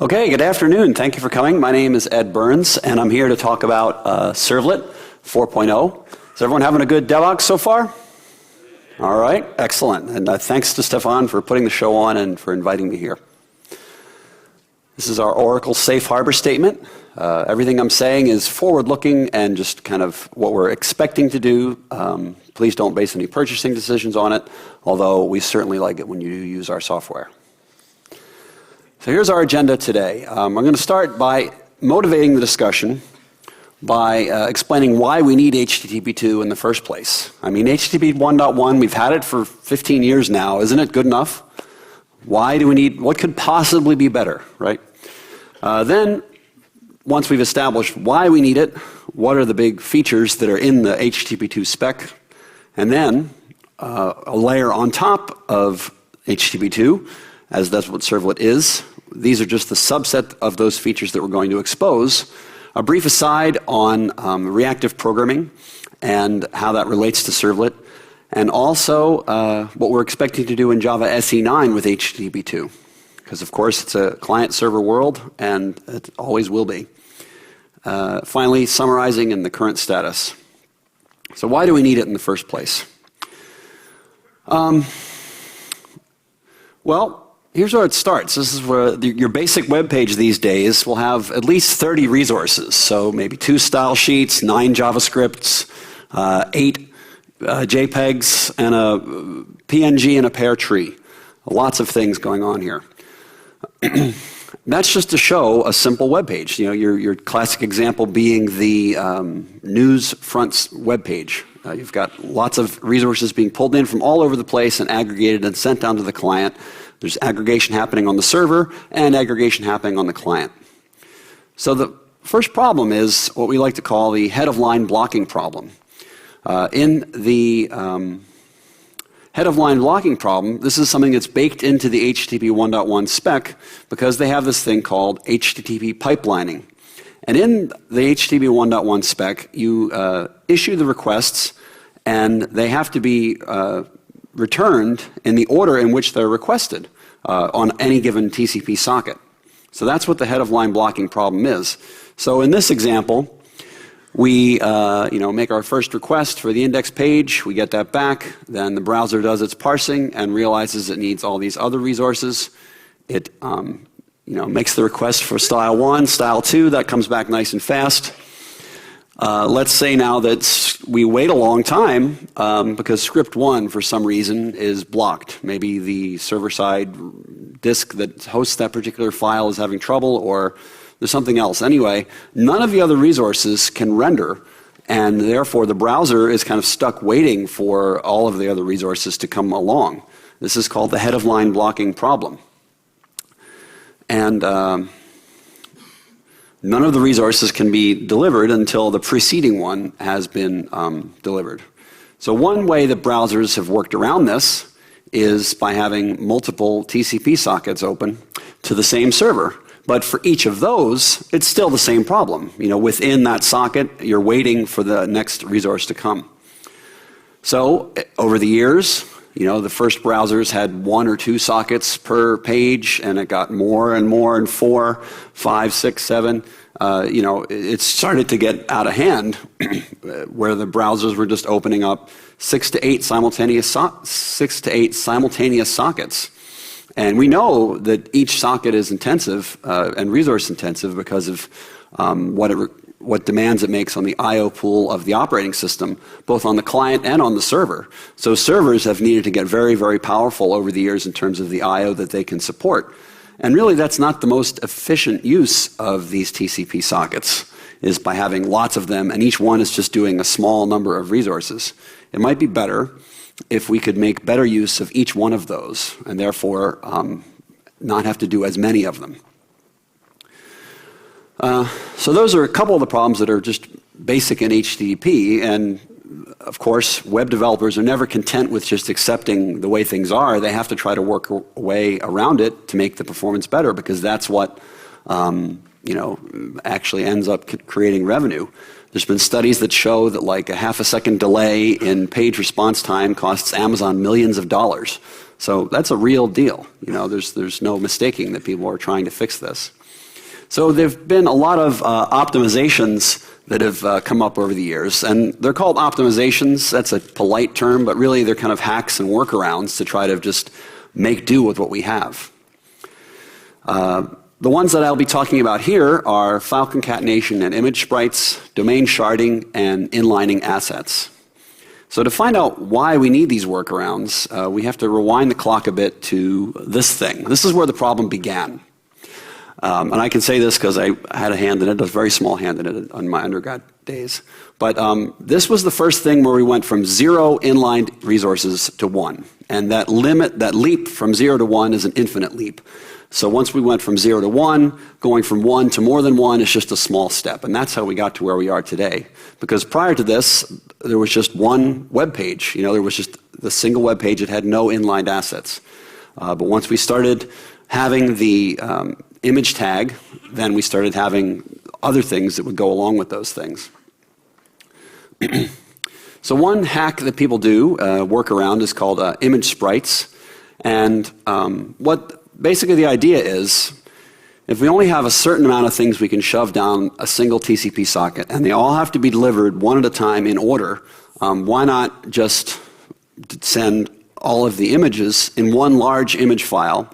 Okay, good afternoon. Thank you for coming. My name is Ed Burns, and I'm here to talk about Servlet 4.0. Is everyone having a good Devoxx so far? All right, excellent. And thanks to Stefan for putting the show on and for inviting me here. This is our Oracle Safe Harbor statement. Everything I'm saying is forward-looking and just kind of what we're expecting to do. Please don't base any purchasing decisions on it, although we certainly like it when you use our software. So here's our agenda today. I'm going to start by motivating the discussion by explaining why we need HTTP2 in the first place. I mean, HTTP 1.1, we've had it for 15 years now. Isn't it good enough? Why do we need, what could possibly be better, right? Then, once we've established why we need it, what are the big features that are in the HTTP2 spec, and then a layer on top of HTTP2, as that's what Servlet is. These are just the subset of those features that we're going to expose. A brief aside on reactive programming and how that relates to Servlet, and also what we're expecting to do in Java SE9 with HTTP2. Because of course it's a client-server world, and it always will be. Finally, summarizing in the current status. So why do we need it in the first place? Well, here's where it starts. This is where your basic web page these days will have at least 30 resources. So maybe 2 style sheets, 9 JavaScripts, 8 JPEGs, and a PNG and a pear tree. Lots of things going on here. That's just to show a simple web page. You know, your classic example being the news fronts web page. You've got lots of resources being pulled in from all over the place and aggregated and sent down to the client. There's aggregation happening on the server and aggregation happening on the client. So the first problem is what we like to call the head-of-line blocking problem. In the head-of-line blocking problem, this is something that's baked into the HTTP 1.1 spec because they have this thing called HTTP pipelining. And in the HTTP 1.1 spec, you issue the requests, and they have to be returned in the order in which they're requested on any given TCP socket. So that's what the head-of-line blocking problem is. So in this example, we make our first request for the index page, we get that back, then the browser does its parsing and realizes it needs all these other resources. It makes the request for style 1, style 2, that comes back nice and fast. Let's say now that we wait a long time because script 1 for some reason is blocked. Maybe the server-side disk that hosts that particular file is having trouble, or there's something else. Anyway, none of the other resources can render, and therefore the browser is kind of stuck waiting for all of the other resources to come along. This is called the head-of-line blocking problem. And none of the resources can be delivered until the preceding one has been delivered. So one way that browsers have worked around this is by having multiple TCP sockets open to the same server. But for each of those, it's still the same problem. You know, within that socket, you're waiting for the next resource to come. So over the years, the first browsers had 1 or 2 sockets per page, and it got more and more, and 4, 5, 6, 7. It started to get out of hand where the browsers were just opening up 6 to 8 simultaneous sockets. And we know that each socket is intensive and resource intensive because of what demands it makes on the I/O pool of the operating system, both on the client and on the server. So servers have needed to get very, very powerful over the years in terms of the I/O that they can support. And really, that's not the most efficient use of these TCP sockets, is by having lots of them, and each one is just doing a small number of resources. It might be better if we could make better use of each one of those, and therefore not have to do as many of them. So those are a couple of the problems that are just basic in HTTP, and of course, web developers are never content with just accepting the way things are. They have to try to work a way around it to make the performance better, because that's what actually ends up creating revenue. There's been studies that show that like a half a second delay in page response time costs Amazon millions of dollars. So that's a real deal. You know, there's no mistaking that people are trying to fix this. So there've been a lot of optimizations that have come up over the years, and they're called optimizations. That's a polite term, but really they're kind of hacks and workarounds to try to just make do with what we have. The ones that I'll be talking about here are file concatenation and image sprites, domain sharding, and inlining assets. So to find out why we need these workarounds, we have to rewind the clock a bit to this thing. This is where the problem began. And I can say this because I had a hand in it, a very small hand in it on my undergrad days. But this was the first thing where we went from 0 inlined resources to 1. And that leap from 0 to 1 is an infinite leap. So once we went from 0 to 1, going from 1 to more than 1 is just a small step. And that's how we got to where we are today. Because prior to this, there was just one web page. You know, there was just the single web page that had no inlined assets. But once we started having the image tag, then we started having other things that would go along with those things. So one hack that people do, workaround, is called image sprites. And basically the idea is, if we only have a certain amount of things we can shove down a single TCP socket, and they all have to be delivered one at a time in order, why not just send all of the images in one large image file,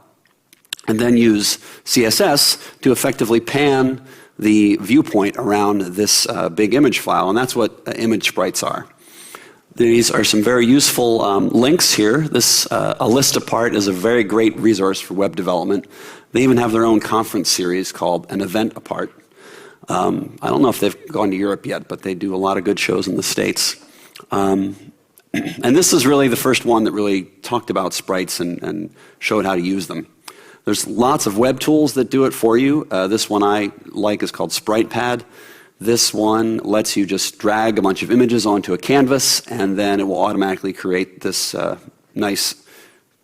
and then use CSS to effectively pan the viewpoint around this big image file, and that's what image sprites are. These are some very useful links here. This A List Apart is a very great resource for web development. They even have their own conference series called An Event Apart. I don't know if they've gone to Europe yet, but they do a lot of good shows in the States. And this is really the first one that really talked about sprites and showed how to use them. There's lots of web tools that do it for you. This one I like is called SpritePad. This one lets you just drag a bunch of images onto a canvas, and then it will automatically create this nice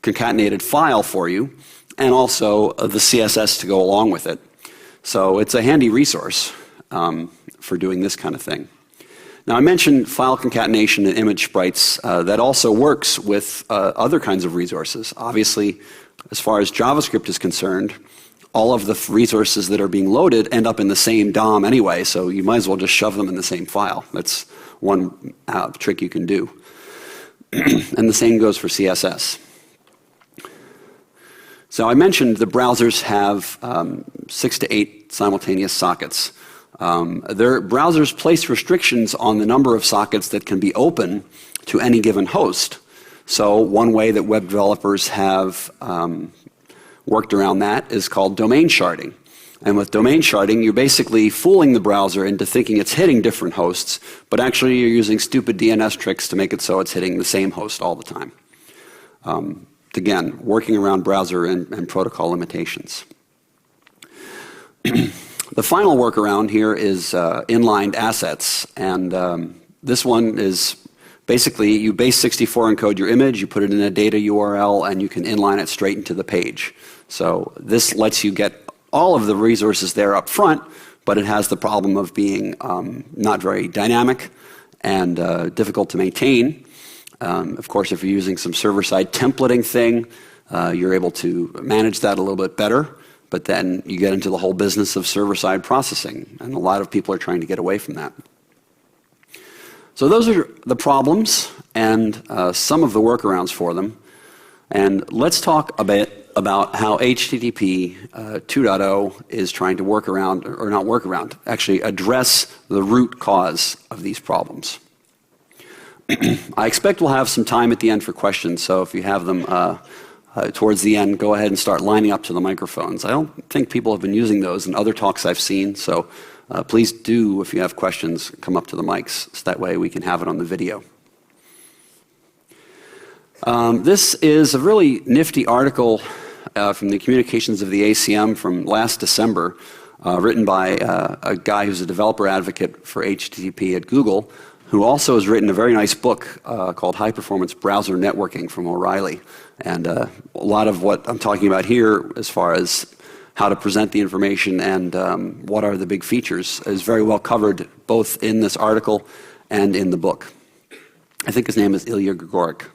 concatenated file for you, and also the CSS to go along with it. So it's a handy resource for doing this kind of thing. Now, I mentioned file concatenation and image sprites. That also works with other kinds of resources. Obviously, as far as JavaScript is concerned, all of the resources that are being loaded end up in the same DOM anyway, so you might as well just shove them in the same file. That's one trick you can do. And the same goes for CSS. So I mentioned the browsers have 6 to 8 simultaneous sockets. Their browsers place restrictions on the number of sockets that can be open to any given host. So one way that web developers have worked around that is called domain sharding. And with domain sharding, you're basically fooling the browser into thinking it's hitting different hosts, but actually you're using stupid DNS tricks to make it so it's hitting the same host all the time. Again, working around browser and protocol limitations. The final workaround here is inlined assets, and this one is basically you base64 encode your image, you put it in a data URL, and you can inline it straight into the page. So this lets you get all of the resources there up front, but it has the problem of being not very dynamic and difficult to maintain. Of course, if you're using some server-side templating thing, you're able to manage that a little bit better, but then you get into the whole business of server-side processing, and a lot of people are trying to get away from that. So those are the problems and some of the workarounds for them. And let's talk a bit about how HTTP 2.0 is trying to work around, or not work around, actually address the root cause of these problems. I expect we'll have some time at the end for questions, so if you have them towards the end, go ahead and start lining up to the microphones. I don't think people have been using those in other talks I've seen, so please do, if you have questions, come up to the mics, so that way we can have it on the video. This is a really nifty article from the Communications of the ACM from last December, written by a guy who's a developer advocate for HTTP at Google, who also has written a very nice book called High Performance Browser Networking from O'Reilly. And a lot of what I'm talking about here, as far as how to present the information and what are the big features, is very well covered both in this article and in the book. I think his name is Ilya Grigorik.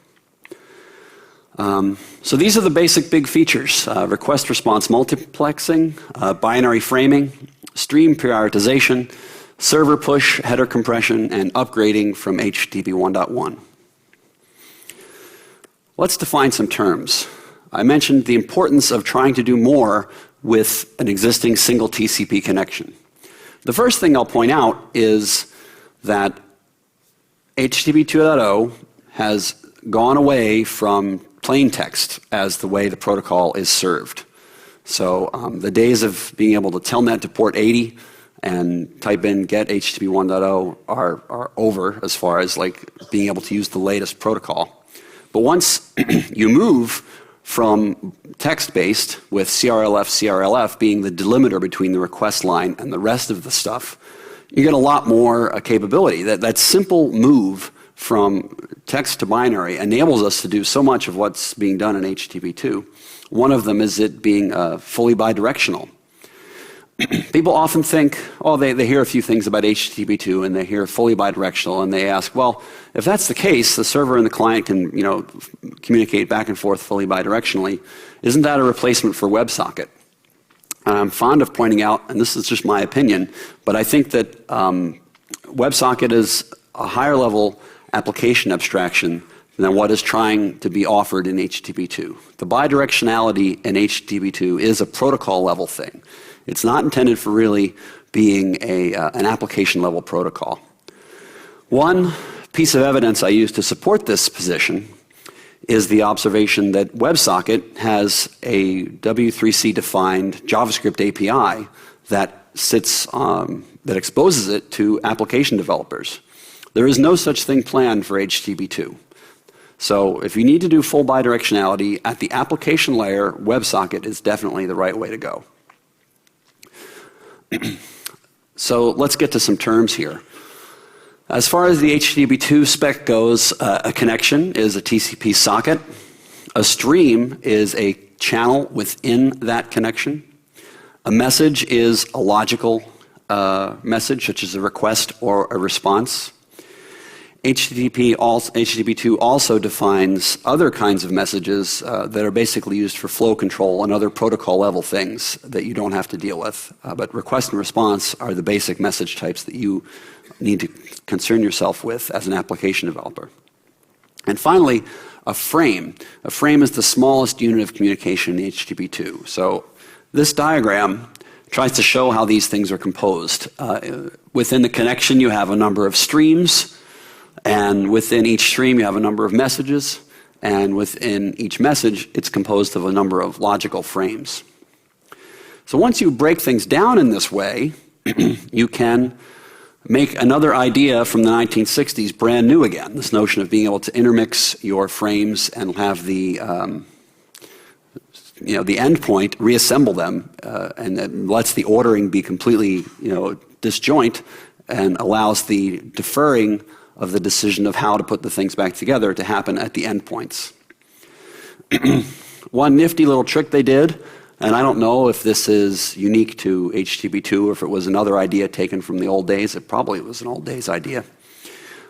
So these are the basic big features: request response multiplexing, binary framing, stream prioritization, server push, header compression, and upgrading from HTTP 1.1. Let's define some terms. I mentioned the importance of trying to do more with an existing single TCP connection. The first thing I'll point out is that HTTP 2.0 has gone away from plain text as the way the protocol is served. So the days of being able to telnet to port 80 and type in get HTTP 1.0 are over as far as like being able to use the latest protocol. But once you move from text-based with CRLF being the delimiter between the request line and the rest of the stuff, you get a lot more capability. That simple move from text to binary enables us to do so much of what's being done in HTTP 2. One of them is it being fully bidirectional. People often think, oh, they hear a few things about HTTP 2 and they hear fully bidirectional and they ask, well, if that's the case, the server and the client can communicate back and forth fully bidirectionally. Isn't that a replacement for WebSocket? I'm fond of pointing out, and this is just my opinion, but I think that WebSocket is a higher level application abstraction than what is trying to be offered in HTTP 2. The bidirectionality in HTTP 2 is a protocol level thing. It's not intended for really being an application level protocol. One piece of evidence I use to support this position is the observation that WebSocket has a W3C defined JavaScript API that that exposes it to application developers. There is no such thing planned for HTTP 2. So if you need to do full bidirectionality at the application layer, WebSocket is definitely the right way to go. So let's get to some terms here. As far as the HTTP 2 spec goes, a connection is a TCP socket. A stream is a channel within that connection. A message is a logical message, such as a request or a response. HTTP 2 also defines other kinds of messages that are basically used for flow control and other protocol level things that you don't have to deal with. But request and response are the basic message types that you need to concern yourself with as an application developer. And finally, a frame. A frame is the smallest unit of communication in HTTP 2. So this diagram tries to show how these things are composed. Within the connection, you have a number of streams. And within each stream, you have a number of messages. And within each message, it's composed of a number of logical frames. So once you break things down in this way, you can make another idea from the 1960s brand new again. This notion of being able to intermix your frames and have the endpoint reassemble them, and it lets the ordering be completely disjoint and allows the deferring of the decision of how to put the things back together to happen at the endpoints. One nifty little trick they did, and I don't know if this is unique to HTTP 2 or if it was another idea taken from the old days. It probably was an old days idea.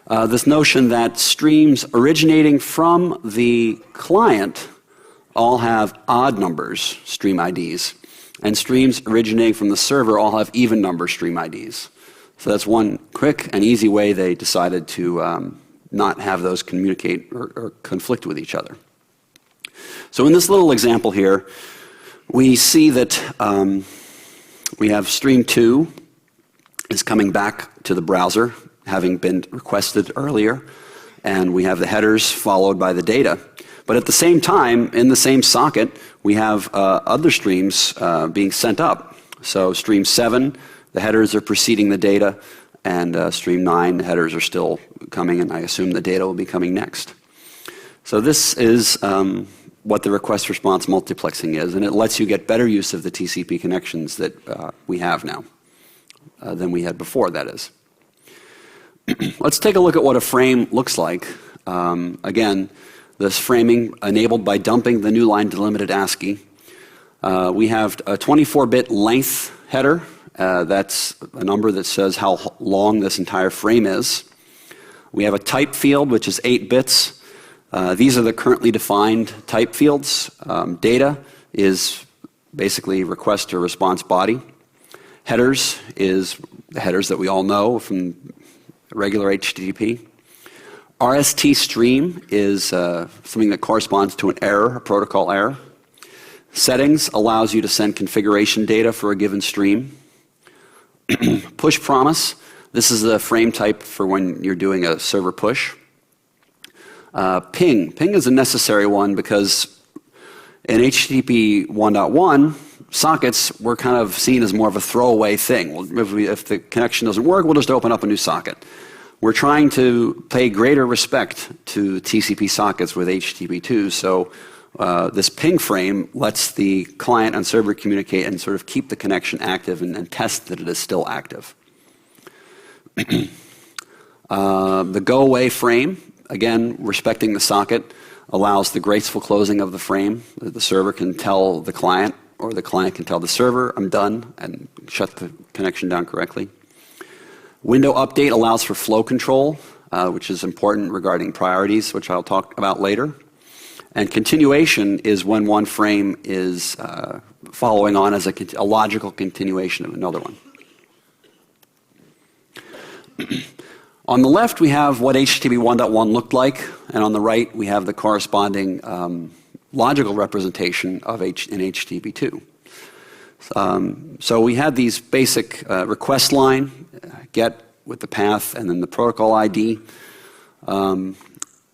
This notion that streams originating from the client all have odd numbers, stream IDs, and streams originating from the server all have even number stream IDs. So that's one quick and easy way they decided to not have those communicate or conflict with each other. So in this little example here, we see that we have stream 2 is coming back to the browser, having been requested earlier, and we have the headers followed by the data. But at the same time, in the same socket, we have other streams being sent up. So stream 7, the headers are preceding the data, and stream 9, the headers are still coming, and I assume the data will be coming next. So this is what the request response multiplexing is, and it lets you get better use of the TCP connections that we have now than we had before, that is. Let's take a look at what a frame looks like. Again, this framing enabled by dumping the new line delimited ASCII. We have a 24-bit length header. That's a number that says how long this entire frame is. We have a type field, which is 8 bits. These are the currently defined type fields. Data is basically request to response body. Headers is the headers that we all know from regular HTTP. RST stream is something that corresponds to an error, a protocol error. Settings allows you to send configuration data for a given stream. Push promise, this is the frame type for when you're doing a server push. Ping is a necessary one because in HTTP 1.1, sockets were kind of seen as more of a throwaway thing. If the connection doesn't work, we'll just open up a new socket. We're trying to pay greater respect to TCP sockets with HTTP 2, so this ping frame lets the client and server communicate and sort of keep the connection active and test that it is still active. The go away frame, again, respecting the socket, allows the graceful closing of the frame. The server can tell the client, or the client can tell the server, I'm done, and shut the connection down correctly. Window update allows for flow control, which is important regarding priorities, which I'll talk about later. And continuation is when one frame is following on as a logical continuation of another one. On the left, we have what HTTP 1.1 looked like, and on the right, we have the corresponding logical representation of in HTTP 2. So we had these basic request line, get with the path, and then the protocol ID, and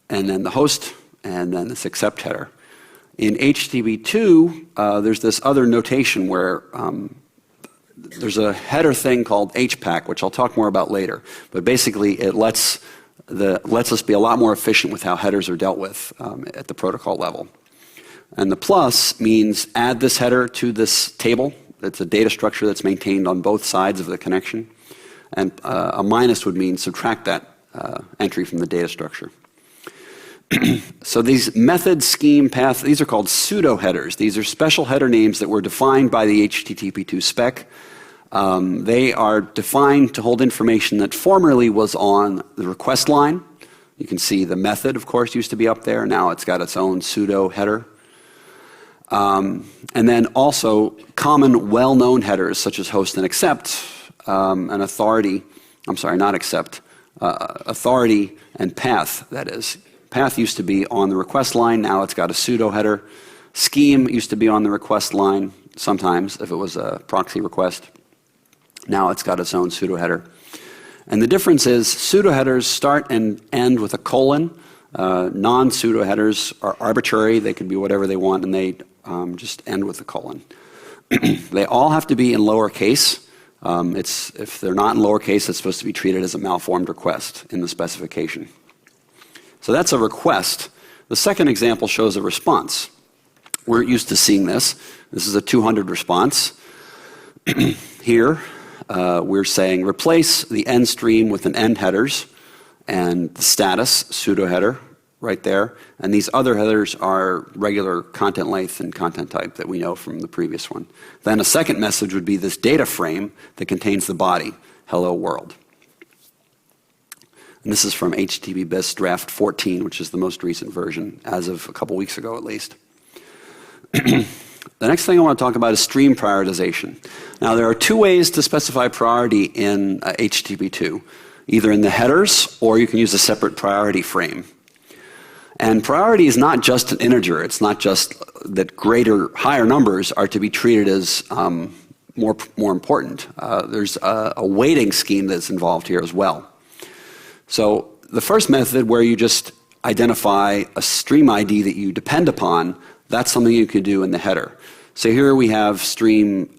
then the host, and then this accept header. In HTTP 2, there's this other notation where there's a header thing called HPAC, which I'll talk more about later. But basically, it lets us be a lot more efficient with how headers are dealt with at the protocol level. And the plus means add this header to this table. It's a data structure that's maintained on both sides of the connection. And a minus would mean subtract that entry from the data structure. So these method, scheme, path, these are called pseudo headers. These are special header names that were defined by the HTTP2 spec. They are defined to hold information that formerly was on the request line. You can see the method, of course, used to be up there. Now it's got its own pseudo header. And then also common well-known headers such as host and accept, and authority, I'm sorry, not accept, authority and path, that is. Path used to be on the request line, now it's got a pseudo header. Scheme used to be on the request line sometimes if it was a proxy request. Now it's got its own pseudo header. And the difference is pseudo headers start and end with a colon. Non-pseudo headers are arbitrary, they can be whatever they want, and they just end with a colon. They all have to be in lowercase. If they're not in lowercase, it's supposed to be treated as a malformed request in the specification. So that's a request. The second example shows a response. We're used to seeing this. This is a 200 response. Here, we're saying replace the end stream with an end headers and the status pseudo header right there. And these other headers are regular content length and content type that we know from the previous one. Then a second message would be this data frame that contains the body, hello world. And this is from HTTP BIS draft 14, which is the most recent version, as of a couple weeks ago at least. The next thing I want to talk about is stream prioritization. Now there are two ways to specify priority in HTTP2, either in the headers or you can use a separate priority frame. And priority is not just an integer. It's not just that higher numbers are to be treated as more important. There's a weighting scheme that's involved here as well. So the first method where you just identify a stream ID that you depend upon, that's something you can do in the header. So here we have stream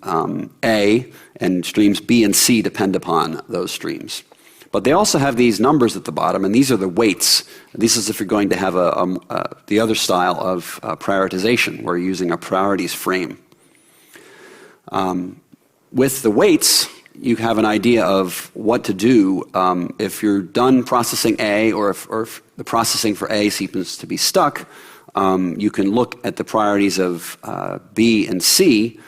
A, and streams B and C depend upon those streams. But they also have these numbers at the bottom, and these are the weights. This is if you're going to have the other style of prioritization, where you're using a priorities frame. With the weights, you have an idea of what to do if you're done processing A, or if the processing for A seems to be stuck. You can look at the priorities of B and C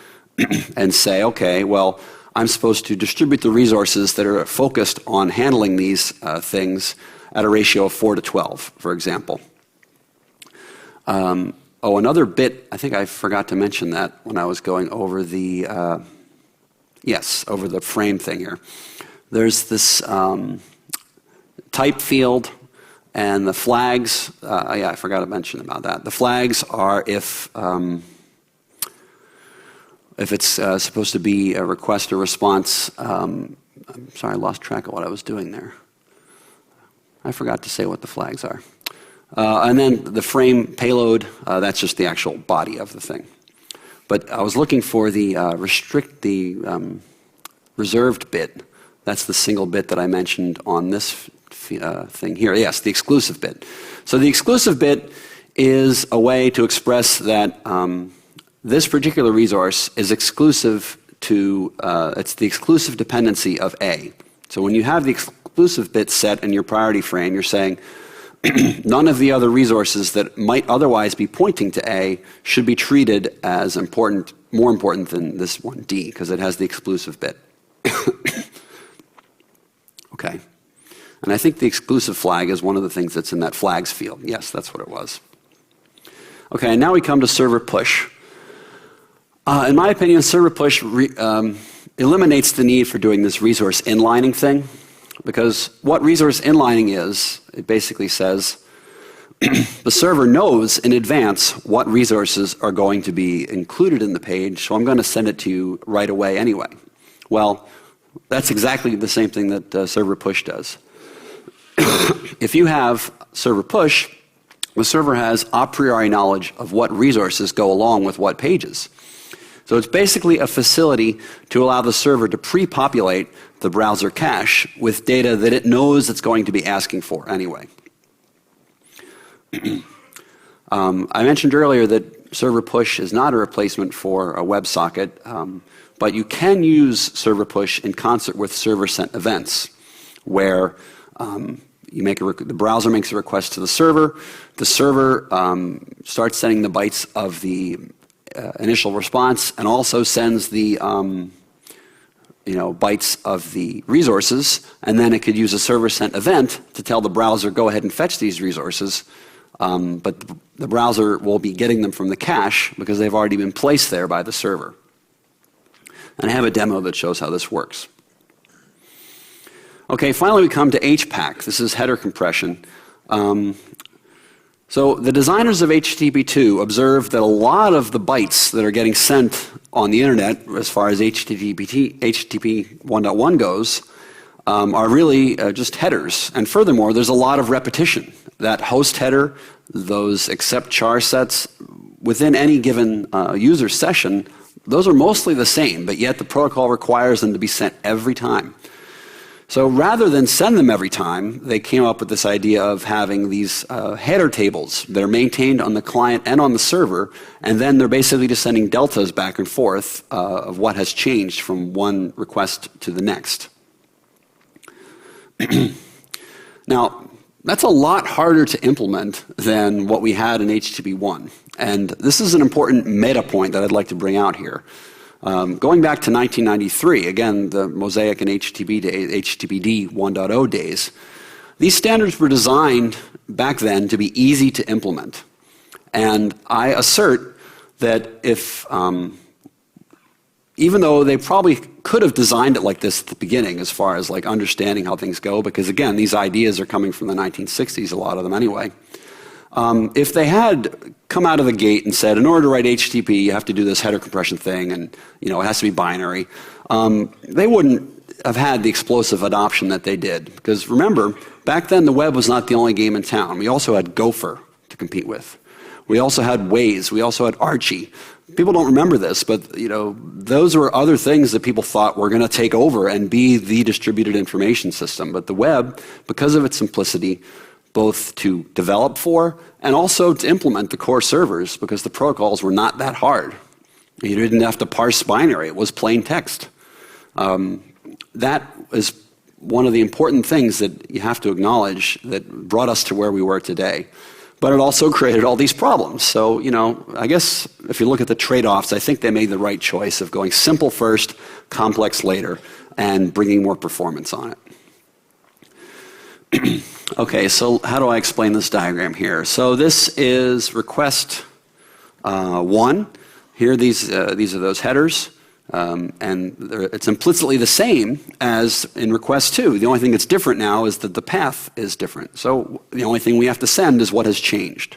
and say, okay, well, I'm supposed to distribute the resources that are focused on handling these things at a ratio of 4 to 12, for example. Another bit, I think I forgot to mention that when I was going over the, over the frame thing here. There's this type field and the flags. I forgot to mention about that. The flags are if it's supposed to be a request or response. I'm sorry, I lost track of what I was doing there. I forgot to say what the flags are. And then the frame payload, that's just the actual body of the thing. But I was looking for the reserved bit. That's the single bit that I mentioned on this thing here. Yes, the exclusive bit. So the exclusive bit is a way to express that this particular resource is exclusive to, it's the exclusive dependency of A. So when you have the exclusive bit set in your priority frame, you're saying none of the other resources that might otherwise be pointing to A should be treated as important, more important than this one, D, because it has the exclusive bit. Okay. And I think the exclusive flag is one of the things that's in that flags field. Yes, that's what it was. Okay, and now we come to server push. In my opinion, server push eliminates the need for doing this resource inlining thing, because what resource inlining is, it basically says the server knows in advance what resources are going to be included in the page, so I'm going to send it to you right away anyway. Well, that's exactly the same thing that server push does. If you have server push, the server has a priori knowledge of what resources go along with what pages. So it's basically a facility to allow the server to pre-populate the browser cache with data that it knows it's going to be asking for anyway. I mentioned earlier that server push is not a replacement for a WebSocket, but you can use server push in concert with server sent events, where the browser makes a request to the server starts sending the bytes of the initial response and also sends the bytes of the resources, and then it could use a server sent event to tell the browser, go ahead and fetch these resources, but the browser will be getting them from the cache because they've already been placed there by the server. And I have a demo that shows how this works. Okay, finally we come to HPAC. This is header compression. So the designers of HTTP2 observed that a lot of the bytes that are getting sent on the internet, as far as HTTP 1.1 goes, are really just headers. And furthermore, there's a lot of repetition. That host header, those accept char sets, within any given user session, those are mostly the same, but yet the protocol requires them to be sent every time. So rather than send them every time, they came up with this idea of having these header tables that are maintained on the client and on the server, and then they're basically just sending deltas back and forth of what has changed from one request to the next. Now, that's a lot harder to implement than what we had in HTTP 1. And this is an important meta point that I'd like to bring out here. Going back to 1993, again, the Mosaic and HTTPD 1.0 days, these standards were designed back then to be easy to implement. And I assert that if, even though they probably could have designed it like this at the beginning as far as like understanding how things go, because again, these ideas are coming from the 1960s, a lot of them anyway. If they had come out of the gate and said, in order to write HTTP, you have to do this header compression thing, and it has to be binary, they wouldn't have had the explosive adoption that they did. Because remember, back then the web was not the only game in town. We also had Gopher to compete with. We also had Waze. We also had Archie. People don't remember this, but those were other things that people thought were going to take over and be the distributed information system. But the web, because of its simplicity, both to develop for and also to implement the core servers, because the protocols were not that hard. You didn't have to parse binary. It was plain text. That is one of the important things that you have to acknowledge that brought us to where we were today. But it also created all these problems. So, I guess if you look at the trade-offs, I think they made the right choice of going simple first, complex later, and bringing more performance on it. Okay, so how do I explain this diagram here? So this is request 1. Here, these are those headers. And it's implicitly the same as in request 2. The only thing that's different now is that the path is different. So the only thing we have to send is what has changed.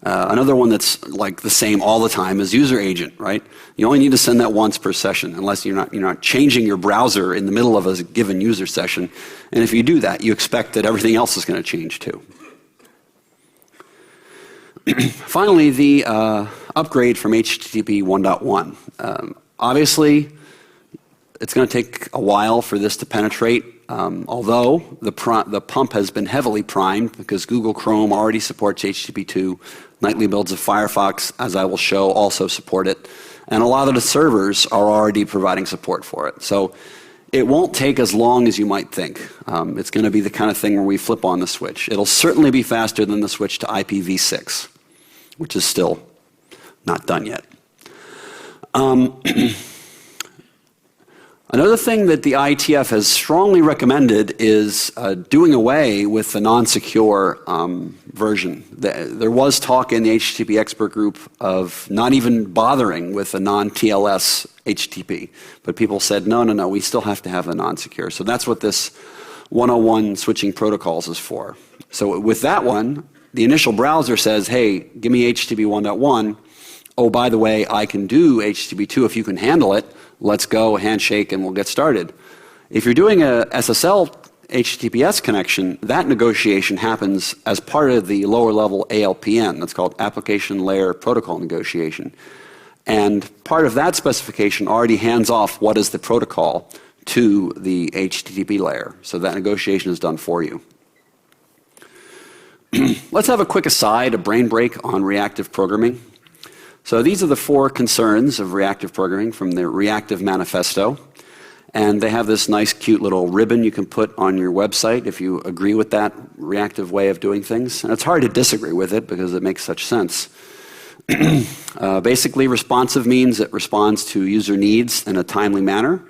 Another one that's like the same all the time is user agent, right? You only need to send that once per session, unless you're not changing your browser in the middle of a given user session. And if you do that, you expect that everything else is going to change too. Finally, the upgrade from HTTP 1.1. Obviously, it's going to take a while for this to penetrate, although the pump has been heavily primed because Google Chrome already supports HTTP 2. Nightly builds of Firefox, as I will show, also support it. And a lot of the servers are already providing support for it. So it won't take as long as you might think. It's going to be the kind of thing where we flip on the switch. It'll certainly be faster than the switch to IPv6, which is still not done yet. Another thing that the IETF has strongly recommended is doing away with the non-secure version. There was talk in the HTTP expert group of not even bothering with a non-TLS HTTP. But people said, no, we still have to have a non-secure. So that's what this 101 switching protocols is for. So with that one, the initial browser says, hey, give me HTTP 1.1. Oh, by the way, I can do HTTP 2 if you can handle it. Let's go, handshake, and we'll get started. If you're doing a SSL HTTPS connection, that negotiation happens as part of the lower level ALPN. That's called Application Layer Protocol Negotiation. And part of that specification already hands off what is the protocol to the HTTP layer. So that negotiation is done for you. Let's have a quick aside, a brain break on reactive programming. So these are the 4 concerns of reactive programming from the Reactive Manifesto. And they have this nice, cute little ribbon you can put on your website if you agree with that reactive way of doing things. And it's hard to disagree with it because it makes such sense. Basically, responsive means it responds to user needs in a timely manner.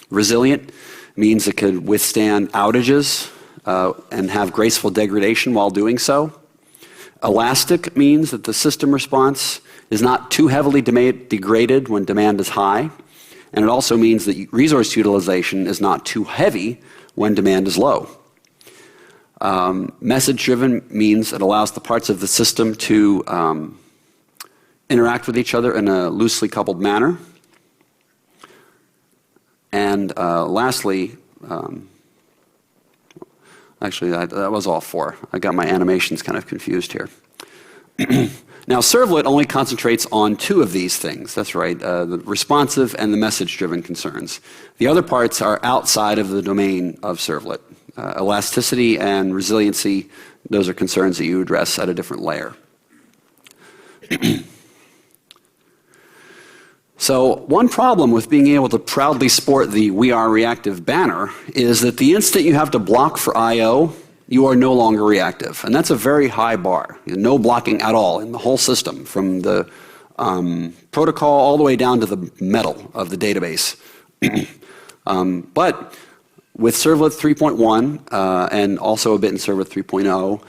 Resilient means it can withstand outages and have graceful degradation while doing so. Elastic means that the system response is not too heavily degraded when demand is high. And it also means that resource utilization is not too heavy when demand is low. Message-driven means it allows the parts of the system to interact with each other in a loosely coupled manner. And lastly, actually that was all 4. I got my animations kind of confused here. Now, Servlet only concentrates on 2 of these things. That's right, the responsive and the message-driven concerns. The other parts are outside of the domain of Servlet. Elasticity and resiliency, those are concerns that you address at a different layer. So one problem with being able to proudly sport the We Are Reactive banner is that the instant you have to block for I/O, you are no longer reactive. And that's a very high bar. No blocking at all in the whole system, from the protocol all the way down to the metal of the database. But with Servlet 3.1 and also a bit in Servlet 3.0,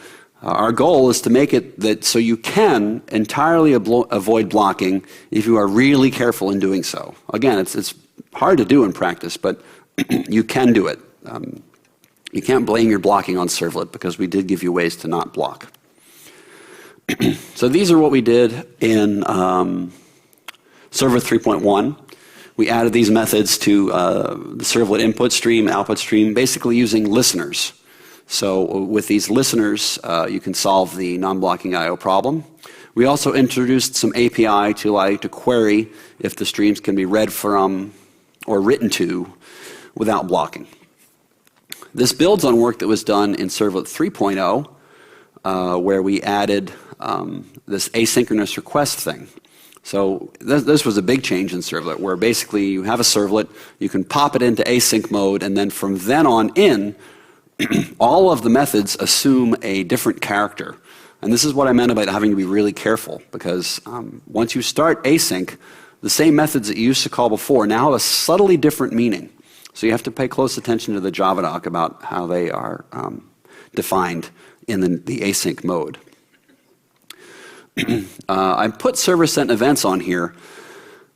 our goal is to make it that so you can entirely avoid blocking if you are really careful in doing so. Again, it's hard to do in practice, but you can do it. You can't blame your blocking on Servlet because we did give you ways to not block. So these are what we did in Servlet 3.1. We added these methods to the Servlet input stream, output stream, basically using listeners. So with these listeners, you can solve the non-blocking I/O problem. We also introduced some API to allow you to query if the streams can be read from or written to without blocking. This builds on work that was done in Servlet 3.0, where we added this asynchronous request thing. So this was a big change in Servlet, where basically you have a servlet, you can pop it into async mode, and then from then on in, all of the methods assume a different character. And this is what I meant about having to be really careful, because once you start async, the same methods that you used to call before now have a subtly different meaning. So you have to pay close attention to the Java doc about how they are defined in the async mode. I put server-sent events on here.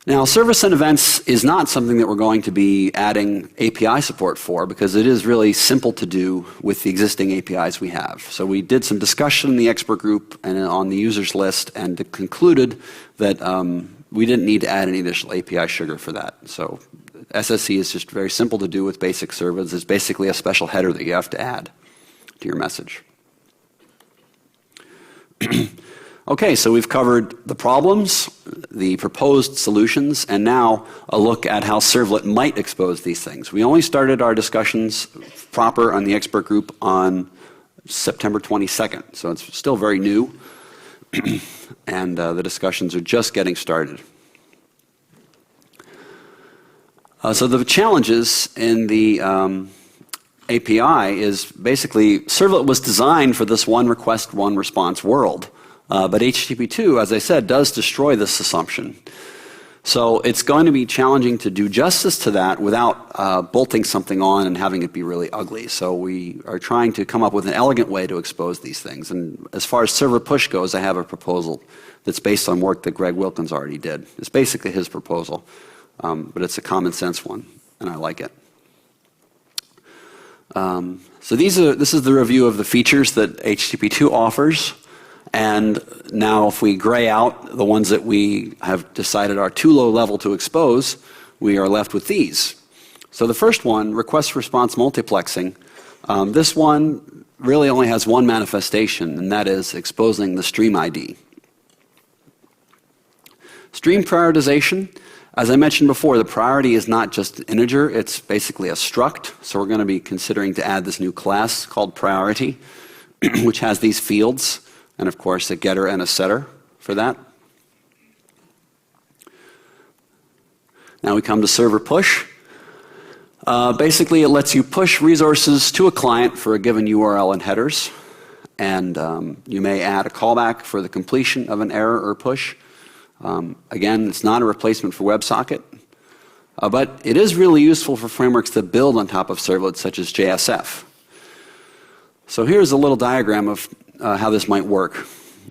Now, server-sent events is not something that we're going to be adding API support for because it is really simple to do with the existing APIs we have. So we did some discussion in the expert group and on the users list and concluded that we didn't need to add any additional API sugar for that. So SSE is just very simple to do with basic servers. It's basically a special header that you have to add to your message. Okay, so we've covered the problems, the proposed solutions, and now a look at how Servlet might expose these things. We only started our discussions proper on the expert group on September 22nd, so it's still very new, and the discussions are just getting started. So the challenges in the API is basically Servlet was designed for this one request, one response world. But HTTP2, as I said, does destroy this assumption. So it's going to be challenging to do justice to that without bolting something on and having it be really ugly. So we are trying to come up with an elegant way to expose these things. And as far as server push goes, I have a proposal that's based on work that Greg Wilkins already did. It's basically his proposal, but it's a common sense one, and I like it. So this is the review of the features that HTTP2 offers. And now if we gray out the ones that we have decided are too low level to expose, we are left with these. So the first one, request-response multiplexing, this one really only has one manifestation, and that is exposing the stream ID. Stream prioritization, as I mentioned before, the priority is not just an integer, it's basically a struct. So we're going to be considering to add this new class called priority, which has these fields. And of course, a getter and a setter for that. Now we come to server push. Basically, it lets you push resources to a client for a given URL and headers. And you may add a callback for the completion of an error or push. Again, it's not a replacement for WebSocket. But it is really useful for frameworks that build on top of Servlet, such as JSF. So here's a little diagram of how this might work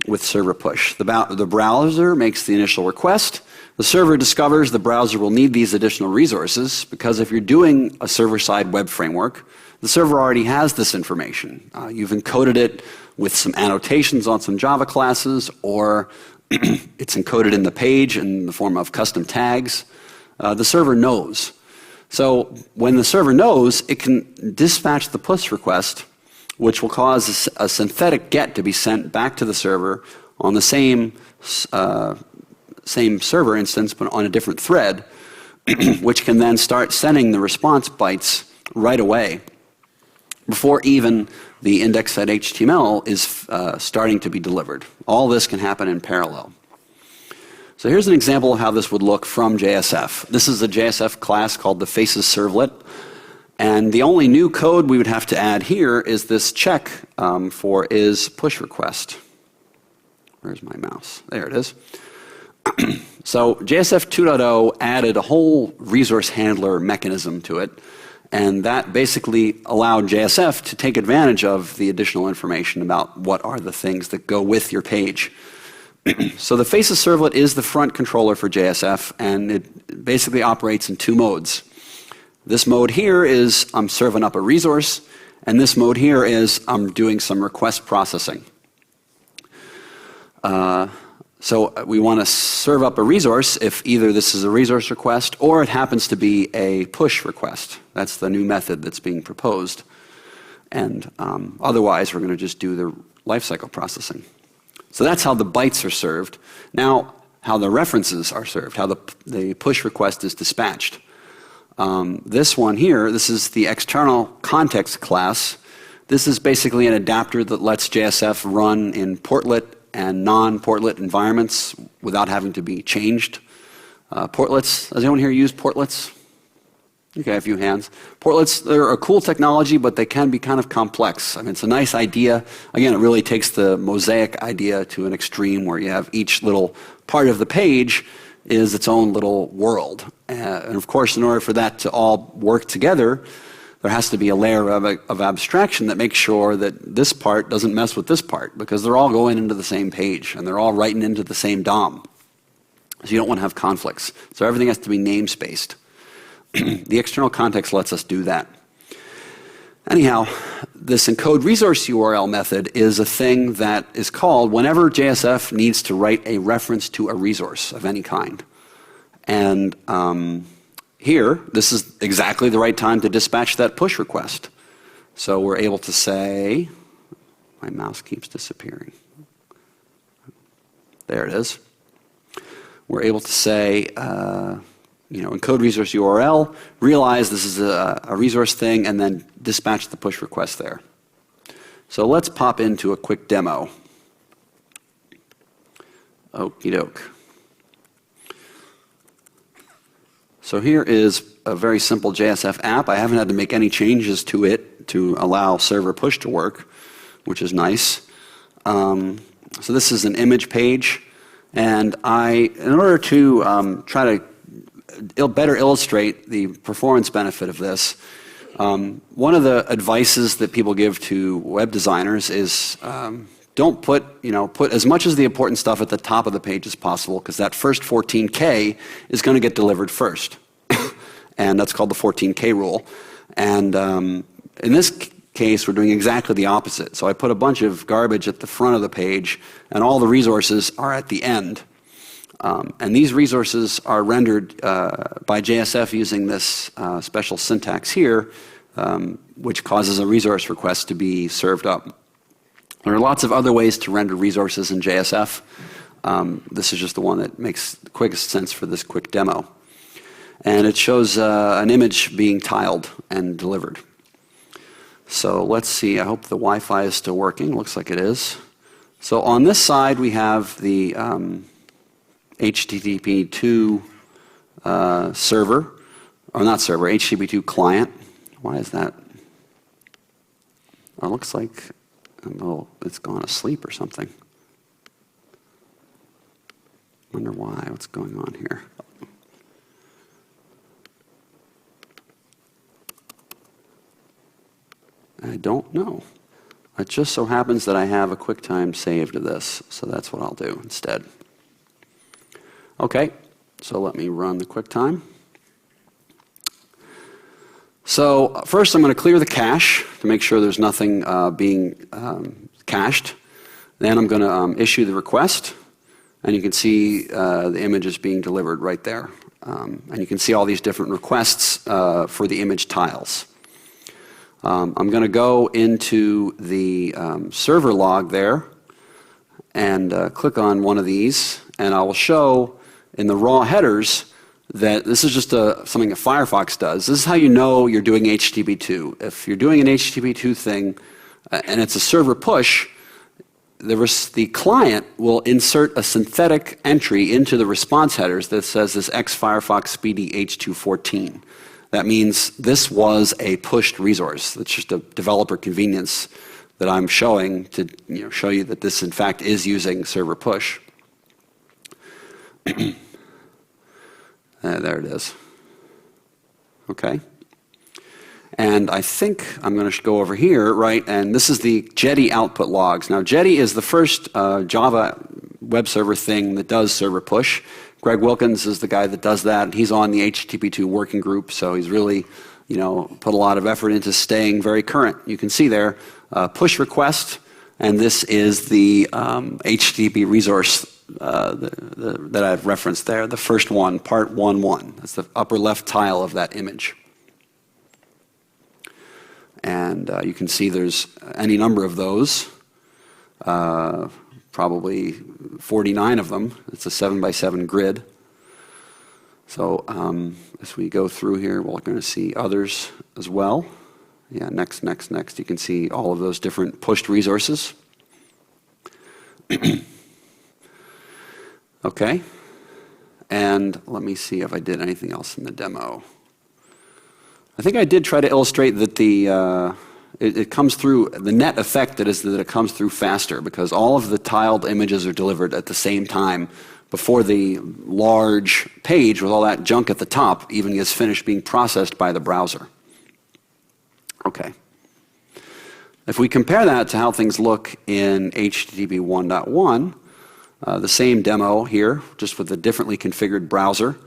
with server push. The browser makes the initial request. The server discovers the browser will need these additional resources because if you're doing a server-side web framework, the server already has this information. You've encoded it with some annotations on some Java classes, or it's encoded in the page in the form of custom tags. The server knows. So when the server knows, it can dispatch the push request, which will cause a synthetic GET to be sent back to the server on the same server instance, but on a different thread, which can then start sending the response bytes right away before even the index.html is starting to be delivered. All this can happen in parallel. So here's an example of how this would look from JSF. This is a JSF class called the Faces Servlet. And the only new code we would have to add here is this check for is push request. Where's my mouse? There it is. So JSF 2.0 added a whole resource handler mechanism to it. And that basically allowed JSF to take advantage of the additional information about what are the things that go with your page. So the Faces Servlet is the front controller for JSF, and it basically operates in two modes. This mode here is I'm serving up a resource, and this mode here is I'm doing some request processing. So we want to serve up a resource if either this is a resource request or it happens to be a push request. That's the new method that's being proposed. And otherwise, we're going to just do the lifecycle processing. So that's how the bytes are served. Now, how the references are served, how the push request is dispatched. This one here, this is the external context class. This is basically an adapter that lets JSF run in portlet and non-portlet environments without having to be changed. Portlets, does anyone here use portlets? Okay, a few hands. Portlets, they're a cool technology, but they can be kind of complex. I mean, it's a nice idea. Again, it really takes the mosaic idea to an extreme where you have each little part of the page is its own little world. And of course, in order for that to all work together, there has to be a layer of abstraction that makes sure that this part doesn't mess with this part, because they're all going into the same page and they're all writing into the same DOM. So you don't want to have conflicts. So everything has to be namespaced. The external context lets us do that. Anyhow, this encode resource URL method is a thing that is called whenever JSF needs to write a reference to a resource of any kind. And here, this is exactly the right time to dispatch that push request. So we're able to say, my mouse keeps disappearing. There it is. We're able to say, encode resource URL, realize this is a resource thing, and then dispatch the push request there. So let's pop into a quick demo. Okie doke. So here is a very simple JSF app. I haven't had to make any changes to it to allow server push to work, which is nice. So this is an image page, and in order to try to better illustrate the performance benefit of this, one of the advices that people give to web designers is don't put as much of the important stuff at the top of the page as possible, because that first 14K is going to get delivered first. And that's called the 14K rule. And in this case, we're doing exactly the opposite. So I put a bunch of garbage at the front of the page, and all the resources are at the end. And these resources are rendered by JSF using this special syntax here, which causes a resource request to be served up. There are lots of other ways to render resources in JSF. This is just the one that makes the quickest sense for this quick demo. And it shows an image being tiled and delivered. So let's see, I hope the Wi-Fi is still working. Looks like it is. So on this side, we have the HTTP2 server, or not server, HTTP2 client. Why is that? Oh, it looks like it's gone asleep or something. Wonder why, what's going on here? I don't know. It just so happens that I have a QuickTime saved to this, so that's what I'll do instead. Okay, so let me run the QuickTime. So first I'm going to clear the cache to make sure there's nothing being cached. Then I'm going to issue the request, and you can see the image is being delivered right there. And you can see all these different requests for the image tiles. I'm going to go into the server log there and click on one of these, and I will show in the raw headers that this is just something that Firefox does. This is how you know you're doing HTTP2. If you're doing an HTTP2 thing and it's a server push, the client will insert a synthetic entry into the response headers that says this X Firefox Speedy H214. That means this was a pushed resource. That's just a developer convenience that I'm showing to show you that this in fact is using server push. There it is. Okay. And I think I'm going to go over here, right, and this is the Jetty output logs. Now, Jetty is the first Java web server thing that does server push. Greg Wilkins is the guy that does that. He's on the HTTP2 working group, so he's really, put a lot of effort into staying very current. You can see there, push request, and this is the HTTP resource that I've referenced there, the first one, part 1.1. That's the upper left tile of that image. And you can see there's any number of those, probably 49 of them. It's a 7x7 grid. So as we go through here, we're going to see others as well. Yeah, next. You can see all of those different pushed resources. Okay. And let me see if I did anything else in the demo. I think I did try to illustrate that the it comes through, the net effect is that it comes through faster because all of the tiled images are delivered at the same time before the large page with all that junk at the top even gets finished being processed by the browser. Okay. If we compare that to how things look in HTTP 1.1, the same demo here, just with a differently configured browser.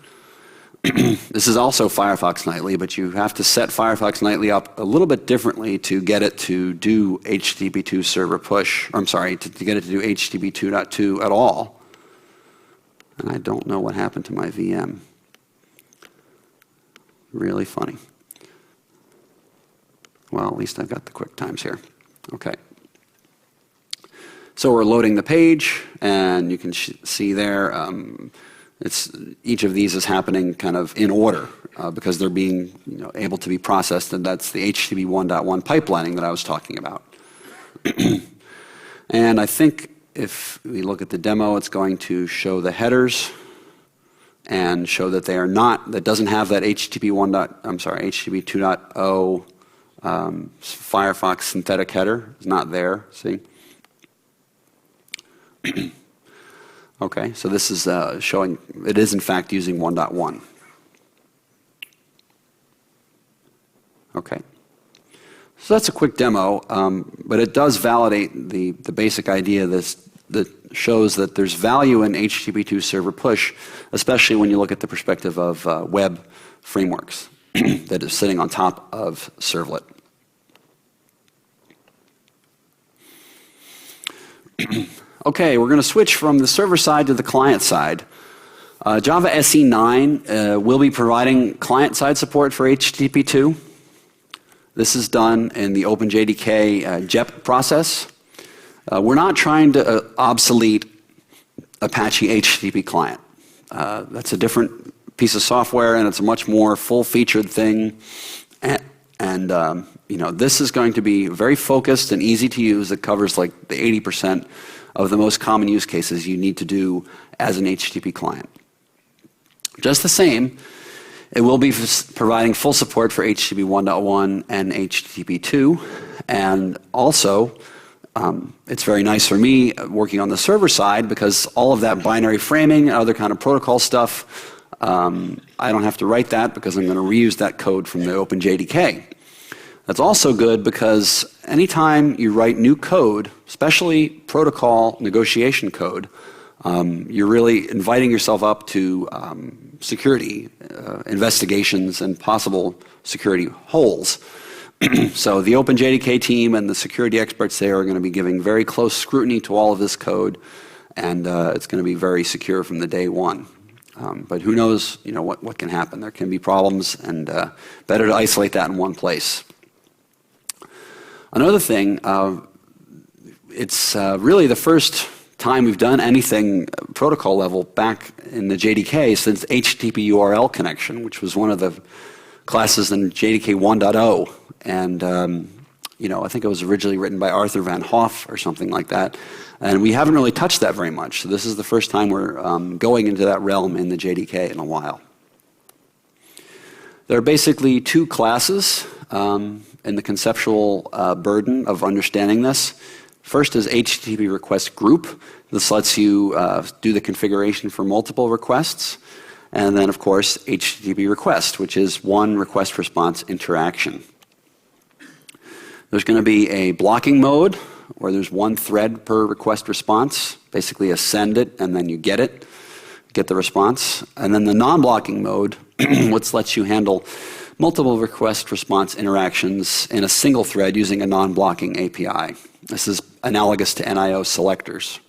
This is also Firefox Nightly, but you have to set Firefox Nightly up a little bit differently to get it to do HTTP2 server push. Or I'm sorry, to get it to do HTTP 2.2 at all. And I don't know what happened to my VM. Really funny. Well, at least I've got the quick times here. Okay. So we're loading the page, and you can see there, each of these is happening kind of in order because they're being able to be processed, and that's the HTTP 1.1 pipelining that I was talking about. And I think if we look at the demo, it's going to show the headers and show that they are not, that doesn't have that HTTP 2.0 Firefox synthetic header. It's not there, see? Okay, so this is showing it is in fact using 1.1. Okay, so that's a quick demo, but it does validate the basic idea that shows that there's value in HTTP2 server push, especially when you look at the perspective of web frameworks that is sitting on top of Servlet. Okay, we're going to switch from the server side to the client side. Java SE9 will be providing client-side support for HTTP2. This is done in the OpenJDK JEP process. We're not trying to obsolete Apache HTTP client. That's a different piece of software, and it's a much more full-featured thing. And this is going to be very focused and easy to use. It covers like the 80% of the most common use cases you need to do as an HTTP client. Just the same, it will be providing full support for HTTP 1.1 and HTTP 2. And also, it's very nice for me working on the server side because all of that binary framing and other kind of protocol stuff, I don't have to write that because I'm going to reuse that code from the OpenJDK. That's also good because anytime you write new code, especially protocol negotiation code, you're really inviting yourself up to security investigations and possible security holes. So the OpenJDK team and the security experts there are going to be giving very close scrutiny to all of this code, and it's going to be very secure from the day one. But who knows, what can happen. There can be problems, and better to isolate that in one place. Another thing, it's really the first time we've done anything protocol level back in the JDK since HTTP URL connection, which was one of the classes in JDK 1.0. And, I think it was originally written by Arthur Van Hoff or something like that. And we haven't really touched that very much. So this is the first time we're going into that realm in the JDK in a while. There are basically two classes in the conceptual burden of understanding this. First is HTTP request group. This lets you do the configuration for multiple requests. And then, of course, HTTP request, which is one request response interaction. There's going to be a blocking mode where there's one thread per request response, basically a send it and then you get the response. And then the non-blocking mode, which lets you handle multiple request response interactions in a single thread using a non-blocking API. This is analogous to NIO selectors.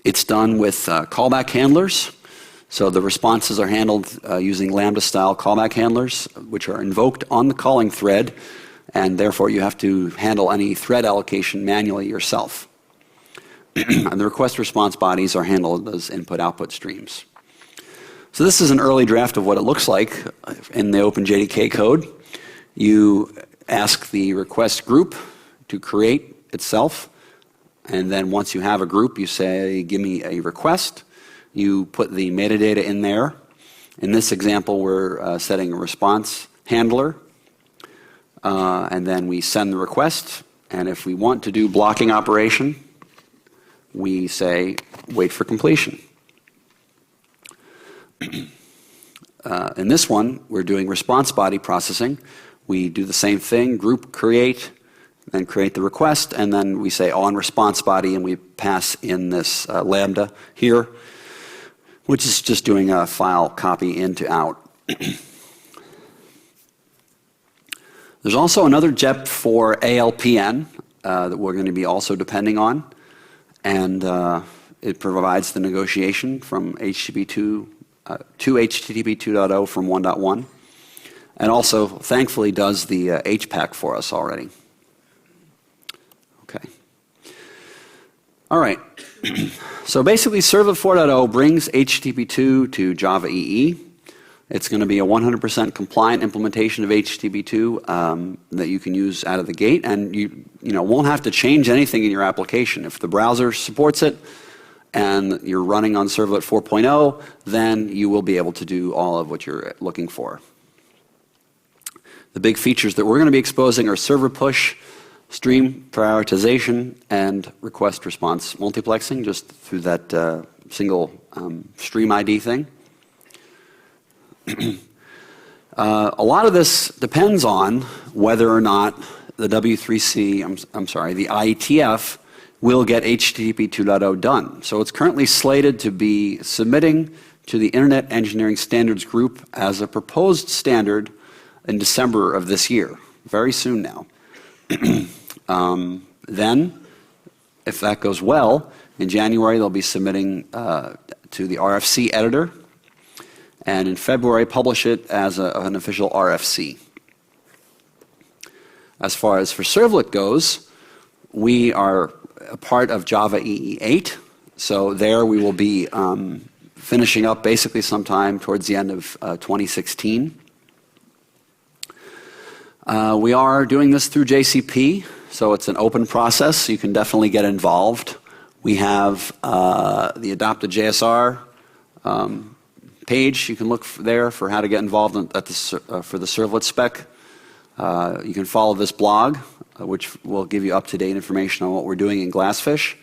It's done with callback handlers. So the responses are handled using Lambda-style callback handlers, which are invoked on the calling thread, and therefore you have to handle any thread allocation manually yourself. And the request response bodies are handled as input-output streams. So this is an early draft of what it looks like in the OpenJDK code. You ask the request group to create itself, and then once you have a group, you say, give me a request. You put the metadata in there. In this example, we're setting a response handler. and then we send the request. And if we want to do blocking operation, we say wait for completion. In this one, we're doing response body processing. We do the same thing, group create, then create the request, and then we say on response body, and we pass in this lambda here, which is just doing a file copy in to out. There's also another JEP for ALPN that we're going to be also depending on, and it provides the negotiation from HTTP 2 to HTTP 2.0 from 1.1, and also thankfully does the HPAC for us already. Okay. All right. So basically, Servlet 4.0 brings HTTP 2 to Java EE. It's going to be a 100% compliant implementation of HTTP 2 that you can use out of the gate, and you won't have to change anything in your application. If the browser supports it and you're running on Servlet 4.0, then you will be able to do all of what you're looking for. The big features that we're going to be exposing are server push, stream prioritization, and request response multiplexing, just through that single stream ID thing. A lot of this depends on whether or not the W3C, the IETF, will get HTTP 2.0 done. So it's currently slated to be submitting to the Internet Engineering Standards Group as a proposed standard in December of this year, very soon now. Then, if that goes well, in January they'll be submitting to the RFC editor, and in February publish it as an official RFC. As far as for Servlet goes, we are a part of Java EE 8, so there we will be finishing up basically sometime towards the end of 2016. We are doing this through JCP, so it's an open process, so you can definitely get involved. We have the adopted JSR page. You can look there for how to get involved for the Servlet spec. You can follow this blog, which will give you up-to-date information on what we're doing in Glassfish.